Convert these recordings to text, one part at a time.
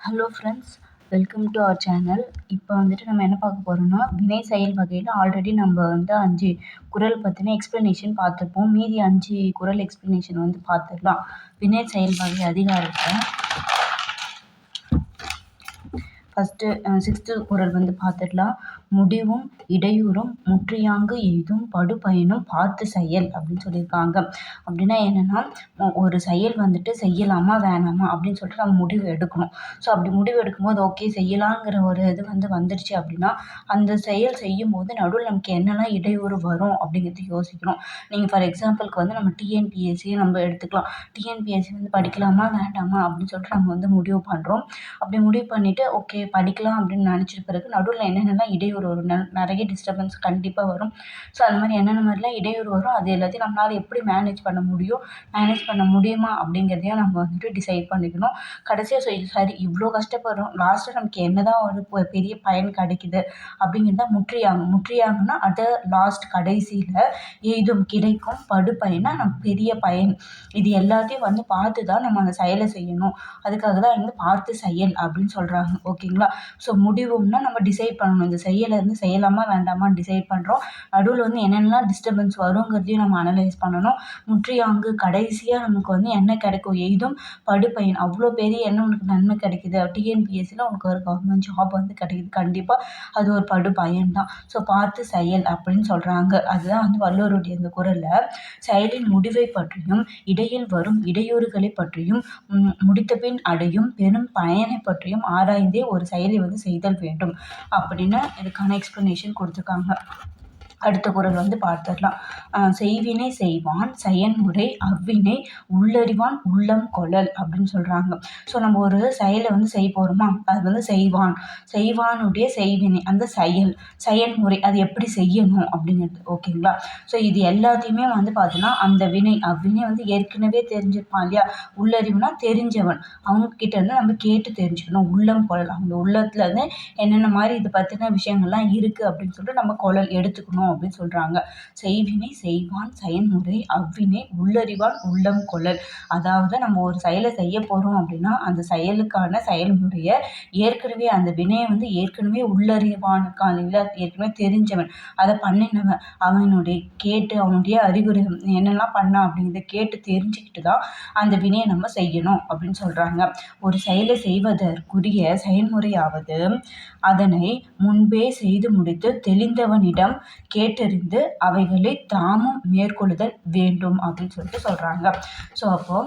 Hello friends, welcome to our channel. இப்போ வந்துட்டு நம்ம என்ன பார்க்க போகிறோம்னா, வினை செயல் வகையில் ஆல்ரெடி நம்ம வந்து 5 குறள் பற்றின எக்ஸ்ப்ளனேஷன் பார்த்துருப்போம். மீதி 5 குறள் எக்ஸ்ப்ளனேஷன் வந்து பார்த்துடலாம். வினை செயல் வகை அதிகாரத்தில் ஃபஸ்ட்டு 6th குறள் வந்து பார்த்துடலாம். முடிவும் இடையூறும் முற்றியாங்கு எய்தும் படுபயனும் பார்த்து செயல் அப்படின்னு சொல்லியிருக்காங்க. அப்படின்னா என்னென்னா, ஒரு செயல் வந்துட்டு செய்யலாமா வேணாமா அப்படின்னு சொல்லிட்டு நம்ம முடிவு எடுக்கணும். ஸோ அப்படி முடிவு எடுக்கும்போது ஓகே செய்யலாங்கிற ஒரு இது வந்துடுச்சு அப்படின்னா, அந்த செயல் செய்யும்போது நடுவில் நமக்கு என்னெல்லாம் இடையூறு வரும் அப்படிங்கிறது யோசிக்கணும். நீங்கள் ஃபார் எக்ஸாம்பிளுக்கு வந்து நம்ம டிஎன்பிஎஸ்சியை நம்ம எடுத்துக்கலாம். டிஎன்பிஎஸ்சி வந்து படிக்கலாமா வேண்டாமா அப்படின்னு சொல்லிட்டு நம்ம வந்து முடிவு பண்ணுறோம். அப்படி முடிவு பண்ணிவிட்டு ஓகே படிக்கலாம் அப்படின்னு நினச்சிட்ட பிறகு நடுவில் என்னென்னலாம் இடையூறு வரும், நிறைய டிஸ்டர்பன்ஸ் கண்டிப்பாக வரும். ஸோ அந்த மாதிரி என்னென்ன மாதிரிலாம் இடையூறு வரும், அது எல்லாத்தையும் நம்மளால் எப்படி மேனேஜ் பண்ண முடியும், மேனேஜ் பண்ண முடியுமா அப்படிங்கிறதையும் நம்ம வந்துட்டு டிசைட் பண்ணிக்கணும். கடைசியாக சரி இவ்வளோ கஷ்டப்படுறோம், லாஸ்ட்டாக நமக்கு என்ன தான் ஒரு பெரிய பயன் கிடைக்குது அப்படிங்கிறத முற்றியாங்கன்னா அதை லாஸ்ட் கடைசியில் எய்தும் கிடைக்கும் படுபயனா நம்ம பெரிய பயன், இது எல்லாத்தையும் வந்து பார்த்து தான் நம்ம அந்த செயலை செய்யணும். அதுக்காக தான் வந்து பார்த்து செயல் அப்படின்னு சொல்கிறாங்க. ஓகேங்களா? ஸோ முடிவும்னா நம்ம டிசைட் பண்ணணும், இந்த செயலை வந்து செய்யலாமா வேண்டாமான்னு டிசைட் பண்ணுறோம். நடுவில் வந்து என்னென்னலாம் டிஸ்டர்பன்ஸ் வருங்கிறதையும் நம்ம அனலைஸ் பண்ணணும். முற்றியாங்கு கடைசியாக நமக்கு வந்து என்ன கிடைக்கும், எய்தும் படுபயன், அவ்வளோ பெரிய என்ன உனக்கு நன்மை கிடைக்குது, டிஎன்பிஎஸ்சியில் உனக்கு ஒரு கவர்மெண்ட் ஜாப் வந்து கிடைக்குது, கண்டிப்பாக அது ஒரு படுபயன் தான். ஸோ பார்த்து செயல் அப்படின்னு சொல்கிறாங்க. அதுதான் வந்து வள்ளுவருடைய இந்த குறளில் செயலின் முடிவை பற்றியும் இடையில் வரும் இடையூறுகளை பற்றியும் முடித்த பின் அடையும் பெரும் பயனை பற்றியும் ஆராய்ந்தே ஒரு செயலை வந்து செய்தல் வேண்டும் அப்படின்னு இதுக்கான எக்ஸ்ப்ளனேஷன் கொடுத்துருக்காங்க. அடுத்த குறள் வந்து பார்த்துடலாம். செய்வினை செய்வான் செயன்முறை அவ்வினை உள்ளறிவான் உள்ளம் கொளல் அப்படின்னு சொல்கிறாங்க. ஸோ நம்ம ஒரு செயலை வந்து செய்ய போகிறோமா, அது வந்து செய்வானுடைய செய்வினை, அந்த செயல்முறை அது எப்படி செய்யணும் அப்படிங்கிறது. ஓகேங்களா? ஸோ இது எல்லாத்தையுமே வந்து பார்த்தீங்கன்னா அந்த அவ்வினை வந்து ஏற்கனவே தெரிஞ்சிருப்பான் இல்லையா, உள்ளறிவுனா தெரிஞ்சவன், அவங்கக்கிட்ட இருந்து நம்ம கேட்டு தெரிஞ்சுக்கணும். உள்ளம் கொளல், அவங்க உள்ளத்தில் இருந்து என்னென்ன மாதிரி இது பற்றின விஷயங்கள்லாம் இருக்குது அப்படின்னு சொல்லிட்டு நம்ம கொளல் எடுத்துக்கணும் அப்படின்னு சொல்றாங்க. செய்வினை செய்வான் செயன்முறை அவ்வினை உள்ளறிவான் உள்ளம் கொளல். அதாவது நம்ம ஒரு செயலை செய்ய போறோம் அப்படின்னா அந்த செயலுக்கான செயல்முறையை ஏற்கனவே அந்த வினையை வந்து ஏற்கனவே உள்ளறிவானுக்கான ஏற்கனவே தெரிஞ்சவன், அதை பண்ணினவன், அவனுடைய அறிகுறி என்னெல்லாம் பண்ணா அப்படிங்கிறத கேட்டு தெரிஞ்சுக்கிட்டு தான் அந்த வினையை நம்ம செய்யணும் அப்படின்னு சொல்றாங்க. ஒரு செயலை செய்வதற்குரிய செயல்முறையாவது அதனை முன்பே செய்து முடித்து தெளிந்தவனிடம் கேட்டறிந்து அவைகளை தாமும் மேற்கொள்ளுதல் வேண்டும் அப்படின்னு சொல்லிட்டு சொல்கிறாங்க. ஸோ அப்போ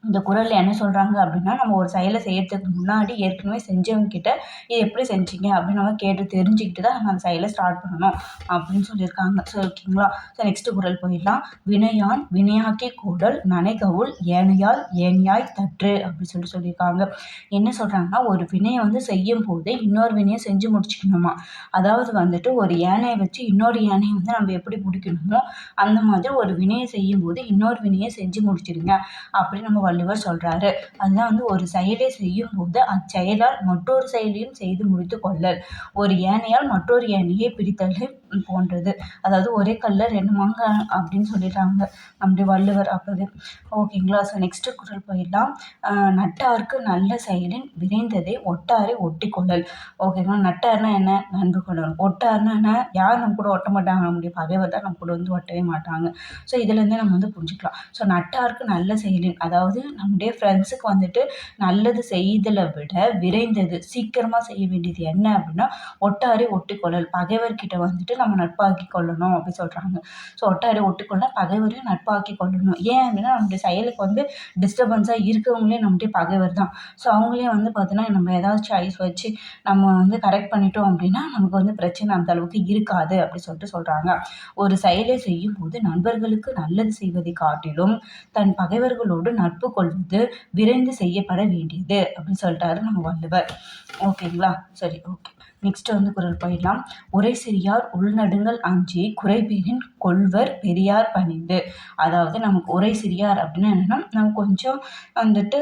இந்த குறளில் என்ன சொல்கிறாங்க அப்படின்னா, நம்ம ஒரு செயலை செய்யறதுக்கு முன்னாடி ஏற்கனவே செஞ்சவங்ககிட்ட இது எப்படி செஞ்சீங்க அப்படின்னு நம்ம கேட்டு தெரிஞ்சுக்கிட்டு தான் நம்ம அந்த செயலை ஸ்டார்ட் பண்ணணும் அப்படின்னு சொல்லியிருக்காங்க. ஸோ ஓகேங்களா? ஸோ நெக்ஸ்ட் குறள் போயிடலாம். வினையான் வினையாக்கி கூடல் நனைகவுள் ஏனையால் ஏனையாய் தற்று அப்படின்னு சொல்லியிருக்காங்க. என்ன சொல்கிறாங்கன்னா, ஒரு வினையை வந்து செய்யும் போது இன்னொரு வினையை செஞ்சு முடிச்சுக்கணுமா. அதாவது வந்துட்டு ஒரு யானையை வச்சு இன்னொரு யானையை வந்து நம்ம எப்படி பிடிக்கணுமோ அந்த மாதிரி ஒரு வினையை செய்யும் போது இன்னொரு வினையை செஞ்சு முடிச்சிடுங்க அப்படின்னு நம்ம வள்ளுவர் சொல்றாரு. அதுதான் வந்து ஒரு செயலை செய்யும் போது அச்செயலால் மற்றொரு செயலையும் செய்து முடித்து கொள்ளல், ஒரு ஏனையால் மற்றொரு ஏனையை பிரித்தல் போன்றது. அதாவது ஒரே கல்ல 2 மாங்காய் அப்படின்னு சொல்லிடுறாங்க நம்முடைய வள்ளுவர் அப்பவே. ஓகேங்களா? ஸோ நெக்ஸ்ட் குறள் போயிடலாம். நட்டார்க்கு நல்ல செயலின் விரைந்ததை ஒட்டாரை ஒட்டி கொள்ளல். ஓகேங்களா? நட்டார்னா என்ன, நண்பு கொள்ளணும். ஒட்டார்னா என்ன, யார் நம்ம கூட ஒட்ட மாட்டாங்க, நம்முடைய பகைவர் தான் நம்ம கூட வந்து ஒட்டவே மாட்டாங்க. ஸோ இதுலேருந்தே நம்ம வந்து புரிஞ்சுக்கலாம். ஸோ நட்டார்க்கு நல்ல செயலின், அதாவது நம்முடைய ஃப்ரெண்ட்ஸுக்கு வந்துட்டு நல்லது செய்தலை விட விரைந்தது சீக்கிரமாக செய்ய வேண்டியது என்ன அப்படின்னா ஒட்டாரை ஒட்டி கொள்ளல், பகைவர்கிட்ட வந்துட்டு நம்ம நட்பாக்கி கொள்ளணும் அப்படின்னு சொல்கிறாங்க. ஸோ ஒட்டாரை ஒட்டி கொள்ள பகைவரையும் நட்பாக்கி கொள்ளணும். ஏன் அப்படின்னா நம்முடைய செயலுக்கு வந்து டிஸ்டர்பன்ஸாக இருக்கவங்களே நம்முடைய பகைவர் தான். ஸோ அவங்களே வந்து பார்த்தீங்கன்னா நம்ம ஏதாச்சும் ஐஸ் வச்சு நம்ம வந்து கரெக்ட் பண்ணிட்டோம் அப்படின்னா நமக்கு வந்து பிரச்சனை அந்த அளவுக்கு இருக்காது அப்படி சொல்கிறாங்க. ஒரு செயலை செய்யும் போது நண்பர்களுக்கு நல்லது செய்வதை காட்டிலும் தன் பகைவர்களோடு நட்பு கொள்வது விரைந்து செய்யப்பட வேண்டியது அப்படின்னு சொல்லிட்டாரு நம்ம வள்ளுவர். ஓகேங்களா? சரி, ஓகே. நெக்ஸ்ட் வந்து குறள் போயிடலாம். உரை சிறியார் உள்நடுங்கள் அஞ்சி குறைபெறின் கொள்வர் பெரியார் பணிந்து. அதாவது நமக்கு உரை சிறியார் அப்படின்னா என்னன்னா, நம்ம கொஞ்சம் வந்துட்டு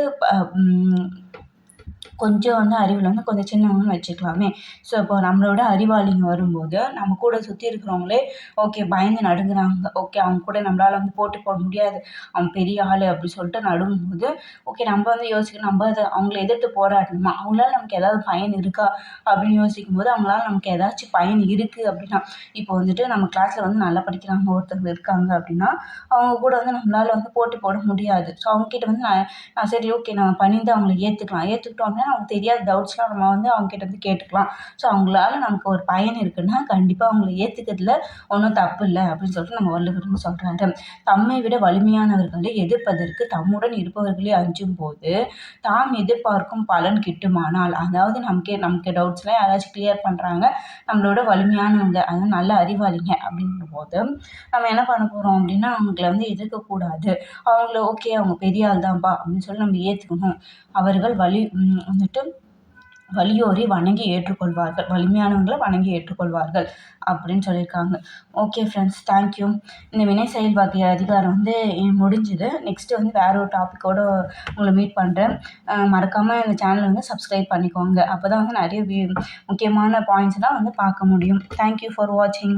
கொஞ்சம் வந்து அறிவில் வந்து கொஞ்சம் சின்னவங்கன்னு வச்சுக்கலாமே. ஸோ இப்போ நம்மளோட அறிவாளிங்க வரும்போது நம்ம கூட சுற்றி இருக்கிறவங்களே ஓகே பயந்து நடுங்குறாங்க. ஓகே அவங்க கூட நம்மளால வந்து போட்டி போட முடியாது. அவன் பெரிய ஆளு அப்படி சொல்லிட்டு நடுங்கும்போது, ஓகே நம்ம வந்து யோசிக்கணும் நம்ம அவங்கள எதிர்த்து போராடணுமா? அவங்களால நமக்கு ஏதாவது பயன் இருக்கா? அப்படின்னு யோசிக்கும்போது அவங்களால நமக்கு ஏதாச்சும் பயன் இருக்கு அப்படின்னா, இப்போ வந்துட்டு நம்ம கிளாஸ்ல வந்து நல்லா படிக்கிறாங்க ஒருத்தவங்க இருக்காங்க அப்படின்னா, அவங்க கூட வந்து நம்மளால வந்து போட்டி போட முடியாது. ஸோ அவங்ககிட்ட வந்து சரி ஓகே நம்ம பணிந்து அவங்கள ஏத்துக்கலாம். ஏத்துக்கிட்டோம் அப்படின்னா நமக்கு தெரியாத டவுட்ஸ்லாம் நம்ம வந்து அவங்ககிட்ட வந்து கேட்டுக்கலாம். ஸோ அவங்களால நமக்கு ஒரு பயன் இருக்குன்னா, கண்டிப்பா அவங்கள ஏத்துக்கிறதுல ஒண்ணும் தப்பு இல்ல அப்படின்னு சொல்லிட்டு நம்ம வள்ளுவர் வந்து சொல்றாரு. தம்மை விட வலிமையானவர்களை எதிர்ப்பதற்கு தம்முடன் இருப்பவர்களே அஞ்சும்போது, தாம் எதிர்பார்க்கும் பலன் கிட்டுமானால், அதாவது நமக்கு டவுட்ஸ்லாம் யாராச்சும் கிளியர் பண்றாங்க. நம்மளோட வலிமையானவங்க, அதாவது நல்ல அறிவாளிங்க அப்படிங்கும்போது, நம்ம என்ன பண்ண போறோம் அப்படின்னா, அவங்கள வந்து எதிர்க்கக்கூடாது. அவங்கள ஓகே அவங்க பெரிய ஆள் தான்ப்பா அப்படின்னு சொல்லி நம்ம ஏத்துக்கணும். அவர்கள் வந்துட்டு வலியோரை வணங்கி ஏற்றுக்கொள்வார்கள். வலிமையானவங்கள வணங்கி ஏற்றுக்கொள்வார்கள் அப்படின்னு சொல்லியிருக்காங்க. Okay friends thank you. இந்த வினை செயல் வகை அதிகாரம் வந்து முடிஞ்சுது. நெக்ஸ்ட்டு வந்து வேற ஒரு டாப்பிக்கோட உங்கள மீட் பண்றேன். மறக்காம இந்த சேனல வந்து சப்ஸ்கிரைப் பண்ணிக்கோங்க. அப்பதான் வந்து நெறைய முக்கியமான பாயிண்ட்ஸ்லாம் வந்து பார்க்க முடியும். தேங்க் யூ ஃபார் வாட்சிங்.